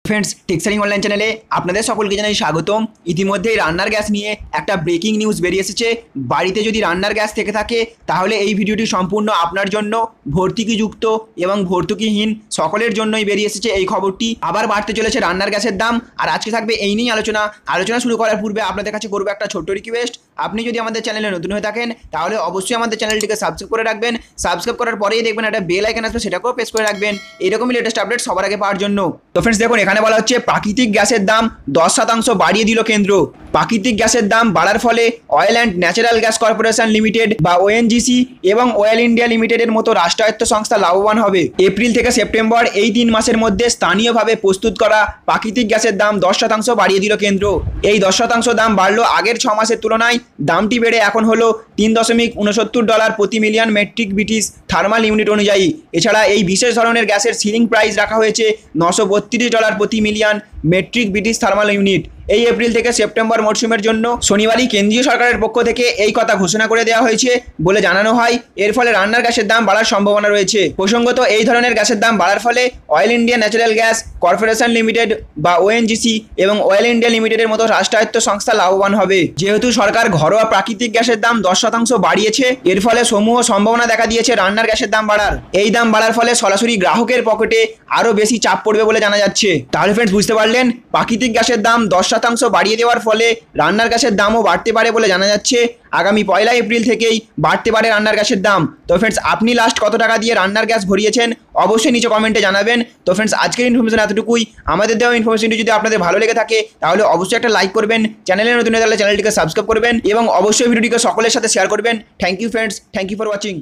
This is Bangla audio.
ফ্রেন্ডস, টেক্সারিং অনলাইন চ্যানেলে আপনাদের সকলকে জানাই স্বাগতম। ইতিমধ্যেই রান্নার গ্যাস নিয়ে একটা ব্রেকিং নিউজ বেরিয়ে এসেছে। বাড়িতে যদি রান্নার গ্যাস থেকে থাকে তাহলে এই ভিডিওটি সম্পূর্ণ আপনার জন্য। ভর্তুকিযুক্ত এবং ভর্তুকিহীন সকলের জন্যই বেরিয়ে এসেছে এই খবরটি। আবার বাড়তে চলেছে রান্নার গ্যাসের দাম, আর আজকে থাকবে এই নিয়েই আলোচনা শুরু করার পূর্বে আপনাদের কাছে করবো একটা ছোট্ট রিকোয়েস্ট। আপনি যদি আমাদের চ্যানেলে নতুন হয়ে থাকেন তাহলে অবশ্যই আমাদের চ্যানেলটিকে সাবস্ক্রাইব করে রাখবেন। সাবস্ক্রাইব করার পরেই দেখবেন একটা বেল আইকন আসবে, সেটাকেও প্রেস করে রাখবেন এরকমই লেটেস্ট আপডেট সবার আগে পাওয়ার জন্য। তো ফ্রেন্ডস দেখুন, এখানে বলা হচ্ছে প্রাকৃতিক গ্যাসের দাম 10% বাড়িয়ে দিল কেন্দ্র। প্রাকৃতিক গ্যাসের দাম বাড়ার ফলে oil and natural gas corporation limited বা ওএনজিসি এবং অয়েল ইন্ডিয়া লিমিটেডের মতো রাষ্ট্রায়ত্ত সংস্থা লাভবান হবে। এপ্রিল থেকে সেপ্টেম্বর এই 3 মাসের মধ্যে স্থানীয়ভাবে প্রস্তুত করা প্রাকৃতিক গ্যাসের দাম 10% বাড়িয়ে দিল কেন্দ্র। এই 10% দাম বাড়লো আগের 6 মাসের তুলনায়। দামটি বেড়ে এখন হলো $3.69 প্রতি million metric British thermal unit অনুযায়ী। এছাড়া এই বিশেষ ধরনের গ্যাসের সিলিং প্রাইস রাখা হয়েছে $932 প্রতি million metric British thermal unit. এই এপ্রিল থেকে সেপ্টেম্বর মরশুমের জন্য শনিবারই কেন্দ্রীয় সরকারের পক্ষ থেকে এই কথা ঘোষণা করে দেওয়া হয়েছে বলে জানানো হয়। এর ফলে রান্নার গ্যাসের দাম বাড়ার সম্ভাবনা রয়েছে। প্রসঙ্গত, এই ধরনের গ্যাসের দাম বাড়ার ফলে oil India natural gas corporation limited বা ওএনজিসি এবং অয়েল ইন্ডিয়া লিমিটেডের মতো রাষ্ট্রায়ত্ত সংস্থা লাভবান হবে। যেহেতু সরকার ঘরোয়া প্রাকৃতিক গ্যাসের দাম 10% বাড়িয়েছে, এর ফলে সমূহ সম্ভাবনা দেখা দিয়েছে রান্নার গ্যাসের দাম বাড়ার। এই দাম বাড়ার ফলে সরাসরি গ্রাহকের পকেটে আরও বেশি চাপ পড়বে বলে জানা যাচ্ছে। তাহলে ফ্রেন্ডস, বুঝতে পারলেন, প্রাকৃতিক গ্যাসের দাম 10% বাড়িয়ে দেওয়ার ফলে রান্নার গ্যাসের দামও বাড়তে পারে বলে জানা যাচ্ছে। আগামী 1 এপ্রিল থেকেই বাড়তে পারে রান্নার গ্যাসের দাম। তো ফ্রেন্ডস, আপনি লাস্ট কত টাকা দিয়ে রান্নার গ্যাস ভরিয়েছেন অবশ্যই নিচে কমেন্টে জানাবেন। তো ফ্রেন্ডস, আজকের ইনফরমেশন এতটুকুই। আমাদের দেওয়া ইনফরমেশনটি যদি আপনাদের ভালো লেগে থাকে তাহলে অবশ্যই একটা লাইক করবেন, চ্যানেলে নতুন হলে চ্যানেলটিকে সাবস্ক্রাইব করবেন এবং অবশ্যই ভিডিওটিকে সকলের সাথে শেয়ার করবেন। Thank you friends, thank you for watching.